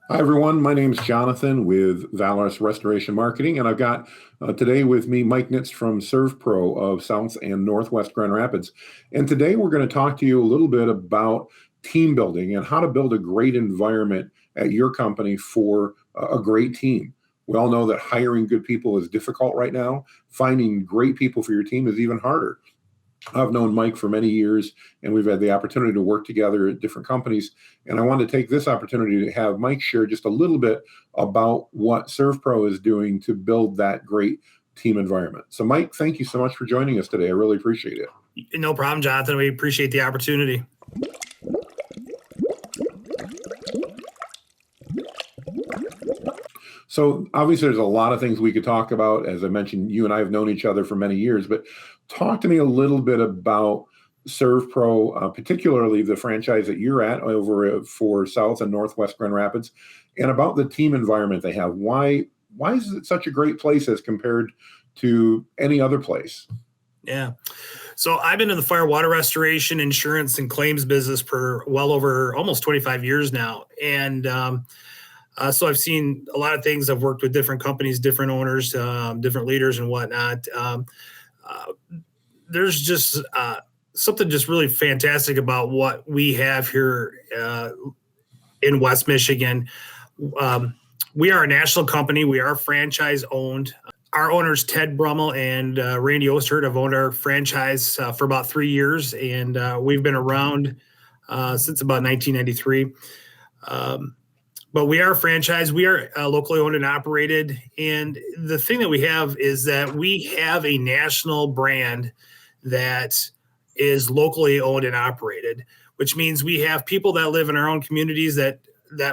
Hi, everyone. My name is Jonathan with Valorous Restoration Marketing, and I've got today with me Mike Nitz from SERVPRO of South and Northwest Grand Rapids. And today we're going to talk to you a little bit about team building and how to build a great environment at your company for a great team. We all know that hiring good people is difficult right now. Finding great people for your team is even harder. I've known Mike for many years, and we've had the opportunity to work together at different companies. And I wanted to take this opportunity to have Mike share just a little bit about what SERVPRO is doing to build that great team environment. So, Mike, thank you so much for joining us today. I really appreciate it. No problem, Jonathan. We appreciate the opportunity. So obviously there's a lot of things we could talk about. As I mentioned, you and I have known each other for many years, but talk to me a little bit about SERVPRO, particularly the franchise that you're at over for South and Northwest Grand Rapids, and about the team environment they have. Why is it such a great place as compared to any other place? Yeah. So I've been in the fire, water restoration, insurance, and claims business for well over almost 25 years now. And so I've seen a lot of things. I've worked with different companies, different owners, different leaders and whatnot. There's just something just really fantastic about what we have here in West Michigan. We are a national company. We are franchise owned. Our owners, Ted Brummel and Randy Ostert, have owned our franchise for about 3 years, and we've been around since about 1993. But we are a franchise. We are locally owned and operated. And the thing that we have is that we have a national brand that is locally owned and operated, which means we have people that live in our own communities that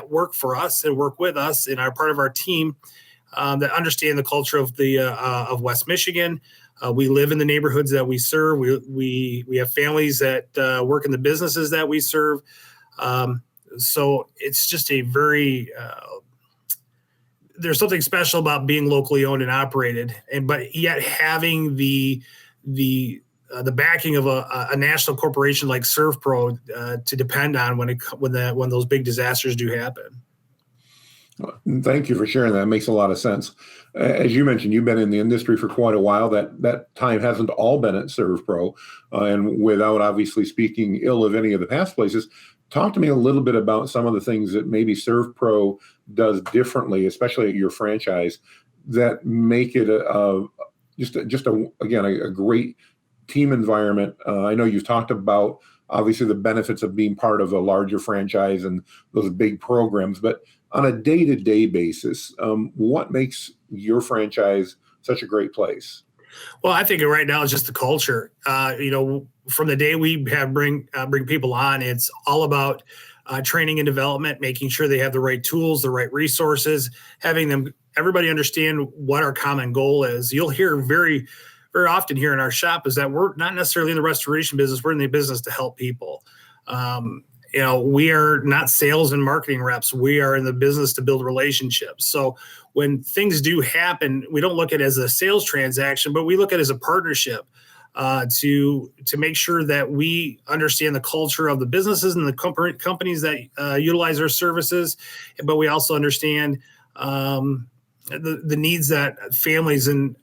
work for us and work with us and are part of our team that understand the culture of of West Michigan. We live in the neighborhoods that we serve. We have families that work in the businesses that we serve. So it's just a very there's something special about being locally owned and operated, but yet having the backing of a national corporation like SERVPRO to depend on when those big disasters do happen. Thank you for sharing that. It makes a lot of sense. As you mentioned, you've been in the industry for quite a while. That time hasn't all been at SERVPRO, and without obviously speaking ill of any of the past places. Talk to me a little bit about some of the things that maybe SERVPRO does differently, especially at your franchise, that make it a great team environment. I know you've talked about obviously the benefits of being part of a larger franchise and those big programs, but on a day-to-day basis, what makes your franchise such a great place? Well, I think right now it's just the culture. From the day we have bring people on, it's all about training and development, making sure they have the right tools, the right resources, having everybody understand what our common goal is. You'll hear very, very often here in our shop is that we're not necessarily in the restoration business. We're in the business to help people. We are not sales and marketing reps. We are in the business to build relationships. So when things do happen, we don't look at it as a sales transaction, but we look at it as a partnership to make sure that we understand the culture of the businesses and the companies that utilize our services. But we also understand the needs that families in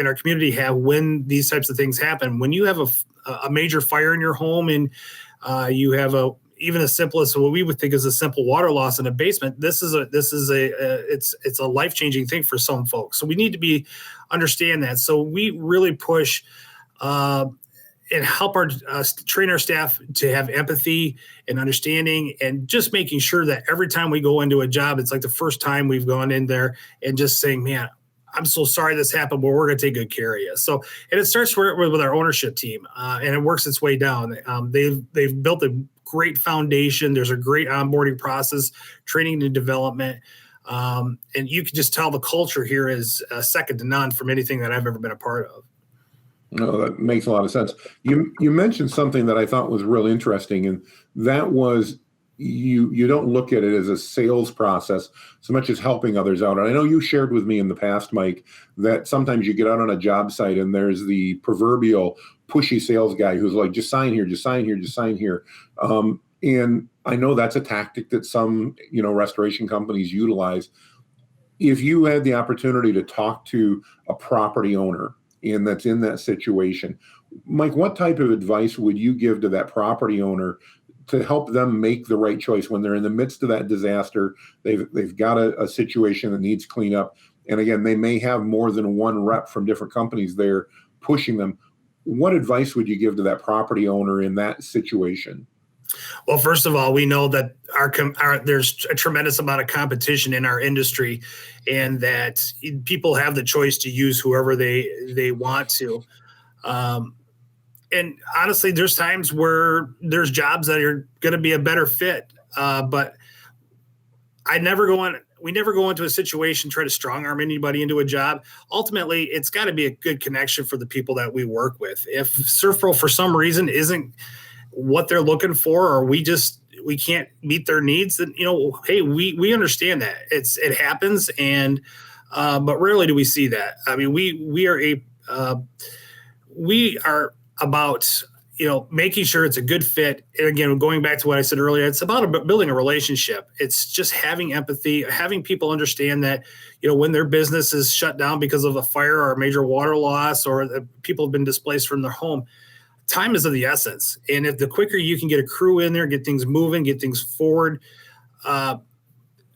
our community have when these types of things happen. When you have a major fire in your home and you have even the simplest, what we would think is a simple water loss in a basement, it's a life-changing thing for some folks. So we need to understand that. So we really push and help train our staff to have empathy and understanding, and just making sure that every time we go into a job, it's like the first time we've gone in there, and just saying, man, I'm so sorry this happened, but we're going to take good care of you. So, and it starts with our ownership team, and it works its way down. They've built a great foundation. There's a great onboarding process, training and development, and you can just tell the culture here is second to none from anything that I've ever been a part of. No, that makes a lot of sense. You mentioned something that I thought was real interesting, and that was you don't look at it as a sales process so much as helping others out. And I know you shared with me in the past, Mike, that sometimes you get out on a job site and there's the proverbial pushy sales guy who's like, just sign here, just sign here, just sign here. And I know that's a tactic that some, restoration companies utilize. If you had the opportunity to talk to a property owner and that's in that situation, Mike, what type of advice would you give to that property owner to help them make the right choice when they're in the midst of that disaster? They've got a situation that needs cleanup. And again, they may have more than one rep from different companies there pushing them. What advice would you give to that property owner in that situation? Well, first of all, we know that there's a tremendous amount of competition in our industry, and that people have the choice to use whoever they want to. And honestly, there's times where there's jobs that are going to be a better fit, but we never go into a situation, try to strong arm anybody into a job. Ultimately, it's got to be a good connection for the people that we work with. If SERVPRO for some reason isn't what they're looking for, or we can't meet their needs, then, hey, we understand that it happens. And, but rarely do we see that. I mean, we are about, making sure it's a good fit. And again, going back to what I said earlier, it's about building a relationship. It's just having empathy, having people understand that, when their business is shut down because of a fire or a major water loss, or people have been displaced from their home, time is of the essence. And if the quicker you can get a crew in there, get things moving, get things forward,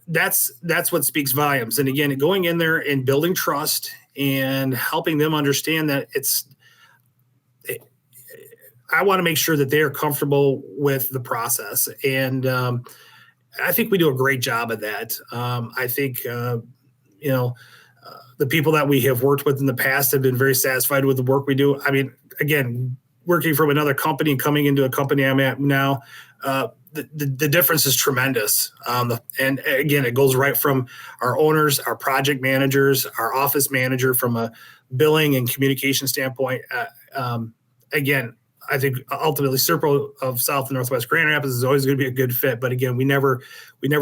that's what speaks volumes. And again, going in there and building trust and helping them understand that I want to make sure that they are comfortable with the process. And I think we do a great job of that. I think, the people that we have worked with in the past have been very satisfied with the work we do. I mean, again, working from another company and coming into a company I'm at now, the difference is tremendous. And again, it goes right from our owners, our project managers, our office manager, from a billing and communication standpoint. Again, I think ultimately SERVPRO of South and Northwest Grand Rapids is always going to be a good fit. But again, we never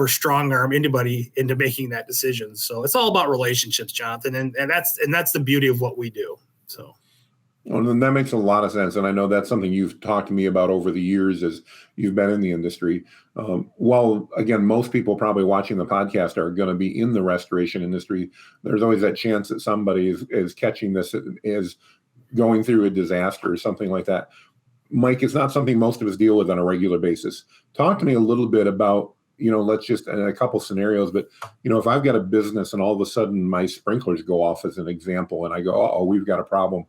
strong arm anybody into making that decision. So it's all about relationships, Jonathan, and that's the beauty of what we do. So. Well, then that makes a lot of sense. And I know that's something you've talked to me about over the years as you've been in the industry. Well, again, most people probably watching the podcast are going to be in the restoration industry. There's always that chance that somebody is catching this as going through a disaster or something like that. Mike, it's not something most of us deal with on a regular basis. Talk to me a little bit about, let's just, in a couple scenarios, but, if I've got a business and all of a sudden my sprinklers go off as an example, and I go, oh, we've got a problem.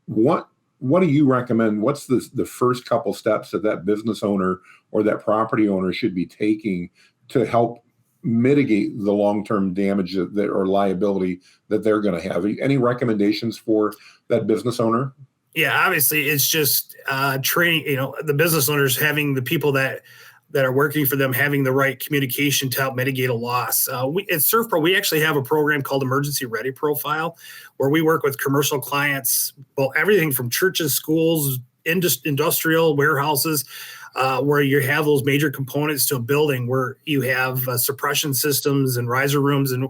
What do you recommend? What's the first couple steps that business owner or that property owner should be taking to help mitigate the long-term damage or liability that they're going to have? Any recommendations for that business owner? Yeah, obviously it's just training, the business owners, having the people that are working for them, having the right communication to help mitigate a loss. At SERVPRO, we actually have a program called Emergency Ready Profile, where we work with commercial clients, well, everything from churches, schools, industrial warehouses, where you have those major components to a building, where you have suppression systems and riser rooms. And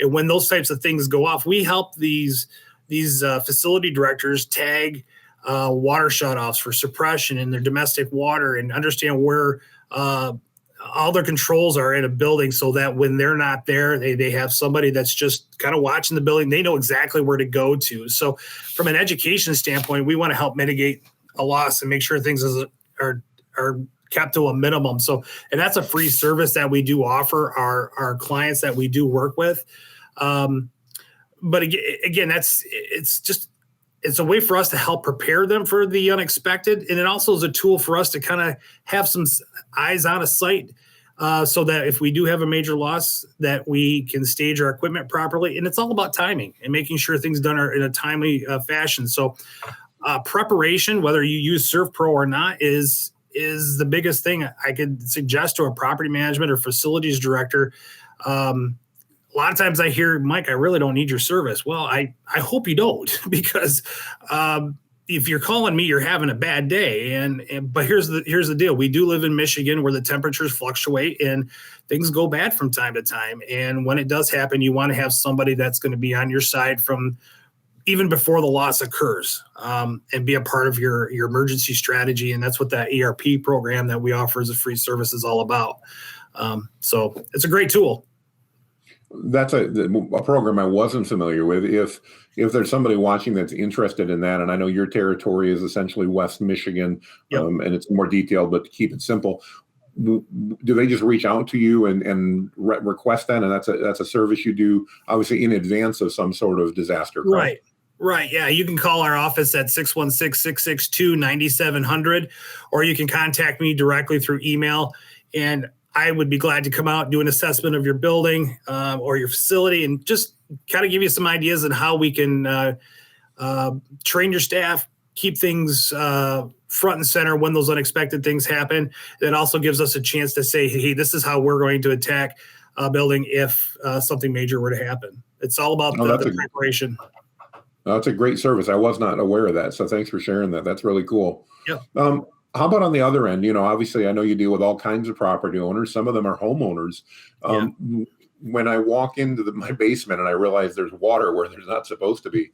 when those types of things go off, we help these facility directors tag water shutoffs for suppression in their domestic water, and understand where all their controls are in a building, so that when they're not there, they have somebody that's just kind of watching the building. They know exactly where to go to. So from an education standpoint, we want to help mitigate a loss and make sure things are kept to a minimum. So, and that's a free service that we do offer our clients that we do work with. But again, it's a way for us to help prepare them for the unexpected. And it also is a tool for us to kind of have some eyes on a sight, so that if we do have a major loss, that we can stage our equipment properly. And it's all about timing and making sure things done are in a timely fashion. So preparation, whether you use SERVPRO or not, is the biggest thing I could suggest to a property management or facilities director. A lot of times I hear, Mike, I really don't need your service. Well, I hope you don't, because if you're calling me, you're having a bad day. But here's the deal. We do live in Michigan, where the temperatures fluctuate and things go bad from time to time. And when it does happen, you want to have somebody that's going to be on your side from, even before the loss occurs, and be a part of your emergency strategy. And that's what that ERP program that we offer as a free service is all about. So it's a great tool. That's a program I wasn't familiar with. If there's somebody watching that's interested in that, and I know your territory is essentially West Michigan, Yep. And it's more detailed, but to keep it simple, do they just reach out to you and request that? And that's a service you do, obviously, in advance of some sort of disaster. Correct? Right. Yeah. You can call our office at 616-662-9700, or you can contact me directly through email. And I would be glad to come out, do an assessment of your building or your facility, and just kind of give you some ideas on how we can train your staff, keep things front and center when those unexpected things happen. It also gives us a chance to say, hey, this is how we're going to attack a building if something major were to happen. It's all about the preparation. That's a great service. I was not aware of that. So thanks for sharing that. That's really cool. Yeah. How about on the other end? Obviously, I know you deal with all kinds of property owners. Some of them are homeowners. When I walk into my basement and I realize there's water where there's not supposed to be,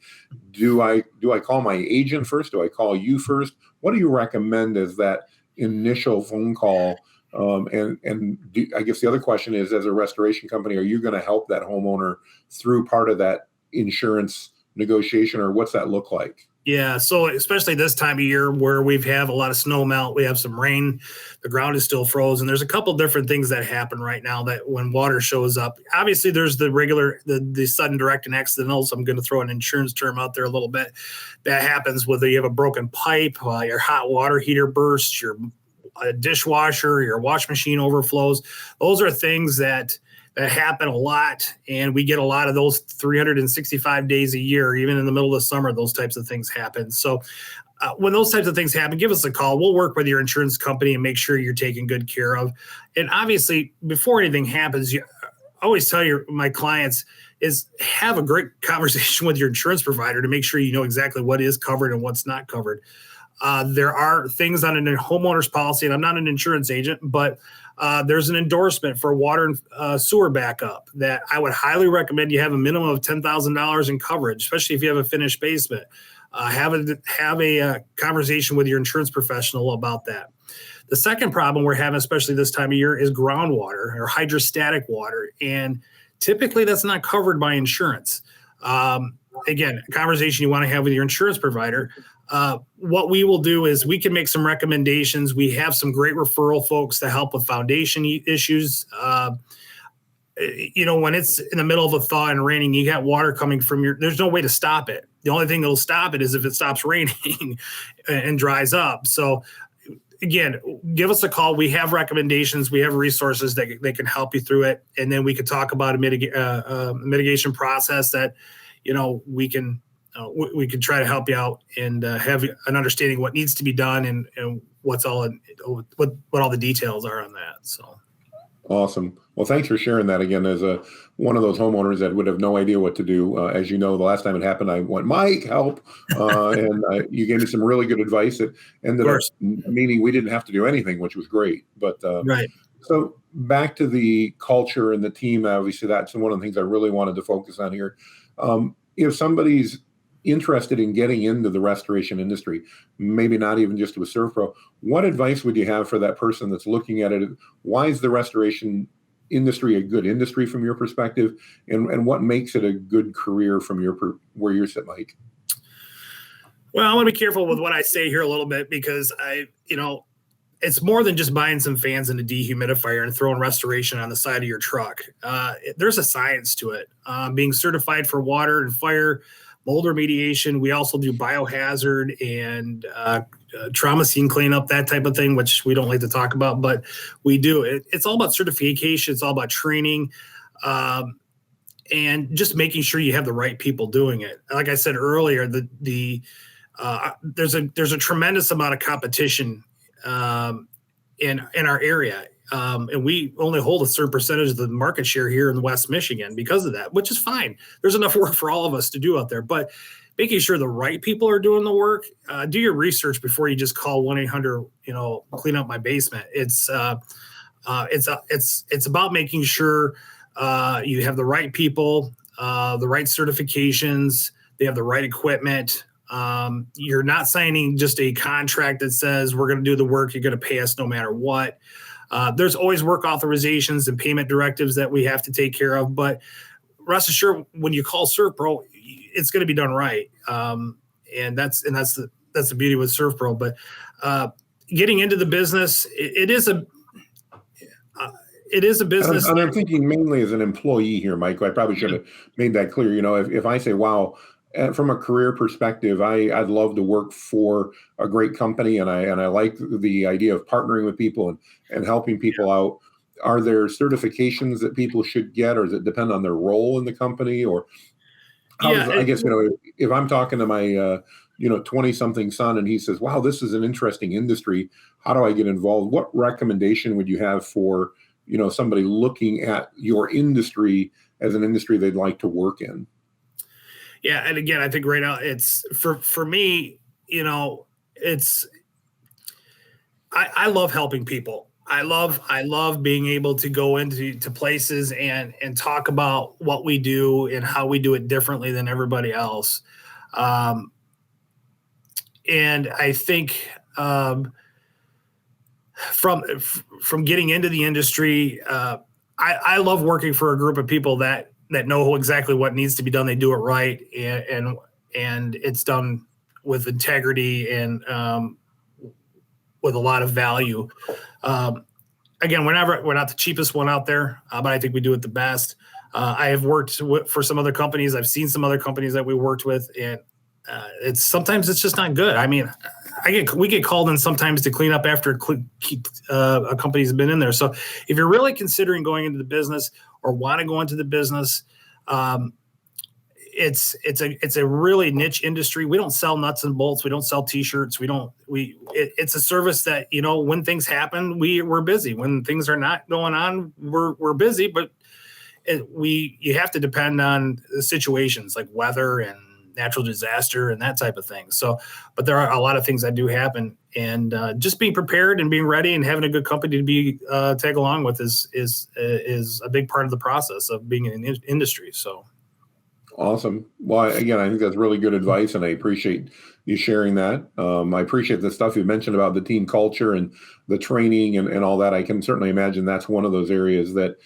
do I call my agent first? Do I call you first? What do you recommend as that initial phone call? I guess the other question is, as a restoration company, are you going to help that homeowner through part of that insurance negotiation, or what's that look like? Yeah. So especially this time of year where we have a lot of snow melt, we have some rain, the ground is still frozen. There's a couple different things that happen right now that when water shows up, obviously there's the regular, the sudden, direct, and accidental. So I'm going to throw an insurance term out there a little bit. That happens whether you have a broken pipe, your hot water heater bursts, your dishwasher, your wash machine overflows. Those are things that happen a lot, and we get a lot of those 365 days a year. Even in the middle of the summer, those types of things happen. So when those types of things happen, give us a call. We'll work with your insurance company and make sure you're taken good care of. And obviously, before anything happens, I always tell my clients is have a great conversation with your insurance provider to make sure you know exactly what is covered and what's not covered. There are things on a homeowner's policy, and I'm not an insurance agent, but there's an endorsement for water and sewer backup that I would highly recommend you have a minimum of $10,000 in coverage, especially if you have a finished basement. Have a conversation with your insurance professional about that. The second problem we're having, especially this time of year, is groundwater or hydrostatic water. And typically that's not covered by insurance. Again, a conversation you want to have with your insurance provider. What we will do is we can make some recommendations. We have some great referral folks to help with foundation issues. When it's in the middle of a thaw and raining, you got water coming from there's no way to stop it. The only thing that'll stop it is if it stops raining and dries up. So again, give us a call. We have recommendations. We have resources that they can help you through it. And then we could talk about a mitigation process that, we can try to help you out and have an understanding what needs to be done and what all the details are on that. So awesome. Well, thanks for sharing that again. As one of those homeowners that would have no idea what to do. As you know, the last time it happened, I went, Mike, help. And you gave me some really good advice that ended up meaning we didn't have to do anything, which was great. But right. So back to the culture and the team, obviously that's one of the things I really wanted to focus on here. If somebody's interested in getting into the restoration industry, maybe not even just with SERVPRO, what advice would you have for that person that's looking at it? Why is the restoration industry a good industry from your perspective, and what makes it a good career from where you're sitting, Mike? Well, I want to be careful with what I say here a little bit because it's more than just buying some fans and a dehumidifier and throwing restoration on the side of your truck. There's a science to it. Being certified for water and fire, mold remediation. We also do biohazard and trauma scene cleanup, that type of thing, which we don't like to talk about, but we do. It's all about certification. It's all about training and just making sure you have the right people doing it. Like I said earlier, there's a tremendous amount of competition in our area. And we only hold a certain percentage of the market share here in West Michigan because of that, which is fine. There's enough work for all of us to do out there, but making sure the right people are doing the work, do your research before you just call 1-800, clean up my basement. It's about making sure you have the right people, the right certifications, they have the right equipment. You're not signing just a contract that says we're going to do the work, you're going to pay us no matter what. There's always work authorizations and payment directives that we have to take care of, but rest assured, when you call SERVPRO, it's going to be done right. And that's the beauty with SERVPRO. But getting into the business, it is a business. And I'm thinking mainly as an employee here, Mike. I probably should have made that clear. If I say, wow, from a career perspective, I'd love to work for a great company, and I like the idea of partnering with people and helping people out. Are there certifications that people should get, or does it depend on their role in the company? Or I guess, if I'm talking to my 20-something son and he says, wow, this is an interesting industry, how do I get involved? What recommendation would you have for somebody looking at your industry as an industry they'd like to work in? Yeah, and again, I think right now it's for me, it's I love helping people. I love being able to go into places and talk about what we do and how we do it differently than everybody else. And I think from getting into the industry, I love working for a group of people that know exactly what needs to be done. They do it right, and it's done with integrity and with a lot of value. Again, we're not the cheapest one out there, but I think we do it the best. I have worked for some other companies. I've seen some other companies that we worked with, and sometimes it's just not good. I mean, we get called in sometimes to clean up after a company's been in there. So if you're really considering going into the business or want to go into the business, it's a really niche industry. We don't sell nuts and bolts. We don't sell T-shirts. It's a service that, when things happen, we're busy. When things are not going on, we're busy, but you have to depend on the situations like weather and natural disaster and that type of thing. So, but there are a lot of things that do happen, and just being prepared and being ready and having a good company to be tag along with is a big part of the process of being in the industry. So. Awesome. Well, again, I think that's really good advice, and I appreciate you sharing that. I appreciate the stuff you mentioned about the team culture and the training and all that. I can certainly imagine that's one of those areas that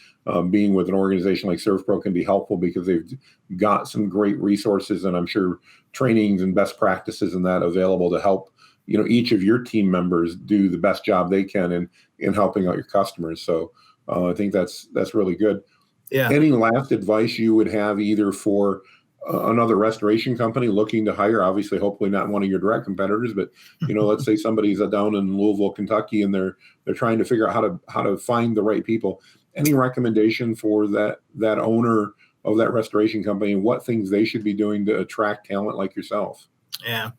being with an organization like SERVPRO can be helpful, because they've got some great resources, and I'm sure trainings and best practices and that available to help each of your team members do the best job they can in helping out your customers. So I think that's really good. Yeah. Any last advice you would have either for another restoration company looking to hire? Obviously, hopefully not one of your direct competitors, but let's say somebody's down in Louisville, Kentucky, and they're trying to figure out how to find the right people. Any recommendation for that owner of that restoration company and what things they should be doing to attract talent like yourself? Yeah,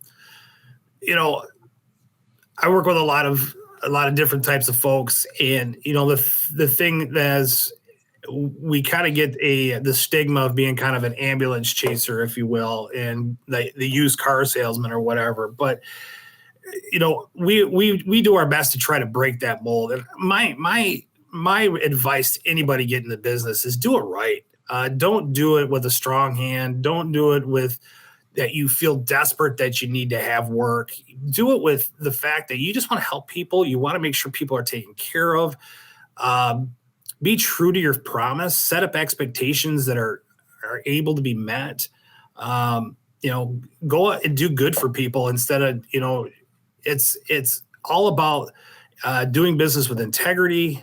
I work with a lot of different types of folks, and the thing that's we kind of get the stigma of being kind of an ambulance chaser, if you will, and the used car salesman or whatever. But we do our best to try to break that mold. And my advice to anybody getting in the business is do it right. Don't do it with a strong hand. Don't do it with that you feel desperate that you need to have work. Do it with the fact that you just want to help people. You want to make sure people are taken care of. Be true to your promise. Set up expectations that are able to be met. Go out and do good for people instead of, it's all about doing business with integrity,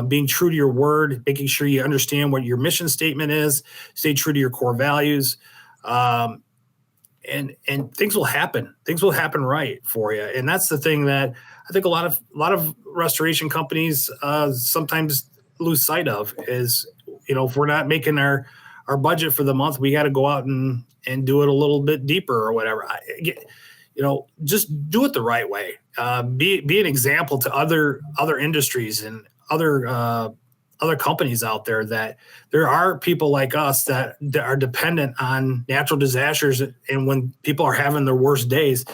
being true to your word, making sure you understand what your mission statement is, stay true to your core values. And things will happen. Things will happen right for you. And that's the thing that I think a lot of restoration companies sometimes lose sight of is, if we're not making our budget for the month, we got to go out and do it a little bit deeper or whatever. Just do it the right way. Be an example to other industries and other companies out there, that there are people like us that are dependent on natural disasters, and when people are having their worst days,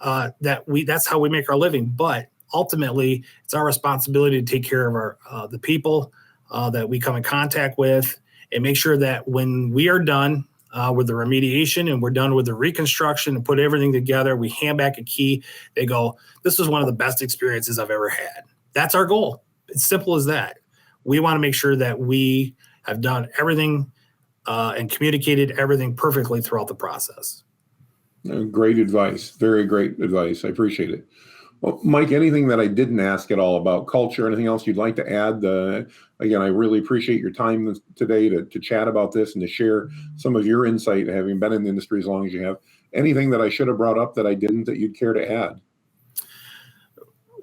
that's how we make our living. But ultimately, it's our responsibility to take care of our the people that we come in contact with, and make sure that when we are done, with the remediation, and we're done with the reconstruction and put everything together. We hand back a key. They go, this was one of the best experiences I've ever had. That's our goal. It's simple as that. We want to make sure that we have done everything and communicated everything perfectly throughout the process. Great advice. Very great advice. I appreciate it. Well, Mike, anything that I didn't ask at all about culture, anything else you'd like to add? Again, I really appreciate your time today to chat about this and to share some of your insight, having been in the industry as long as you have. Anything that I should have brought up that I didn't that you'd care to add?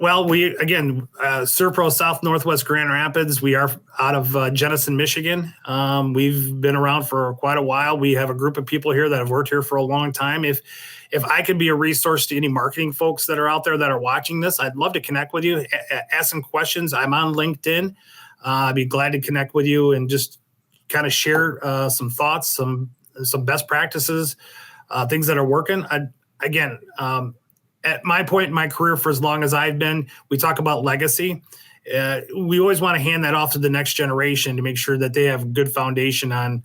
Well, SERVPRO South Northwest Grand Rapids, we are out of Jenison, Michigan. We've been around for quite a while. We have a group of people here that have worked here for a long time. If I could be a resource to any marketing folks that are out there that are watching this, I'd love to connect with you, ask some questions. I'm on LinkedIn. I'd be glad to connect with you and just kind of share some thoughts, some best practices, things that are working. At my point in my career, for as long as I've been, we talk about legacy. We always want to hand that off to the next generation to make sure that they have a good foundation on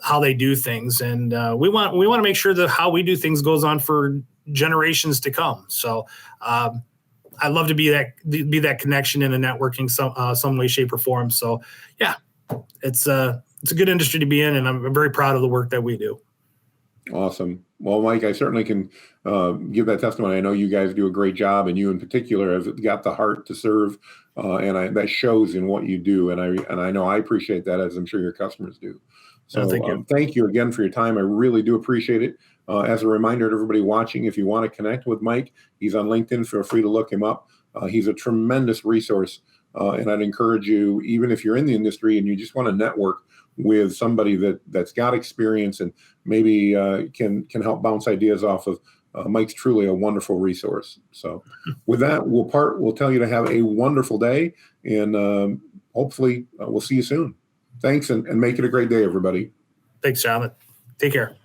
how they do things, and we want to make sure that how we do things goes on for generations to come. So I'd love to be that connection in a networking some way, shape, or form. So yeah, it's a good industry to be in, and I'm very proud of the work that we do. Awesome. Well, Mike, I certainly can give that testimony. I know you guys do a great job, and you in particular have got the heart to serve, and that shows in what you do. And I know I appreciate that, as I'm sure your customers do. So thank you again for your time. I really do appreciate it. As a reminder to everybody watching, if you want to connect with Mike, he's on LinkedIn. Feel free to look him up. He's a tremendous resource, and I'd encourage you, even if you're in the industry and you just want to network with somebody that's got experience and maybe can help bounce ideas off of, Mike's truly a wonderful resource. So with that, we'll tell you to have a wonderful day, and hopefully we'll see you soon. Thanks, and make it a great day, everybody. Thanks, Jonathan. Take care.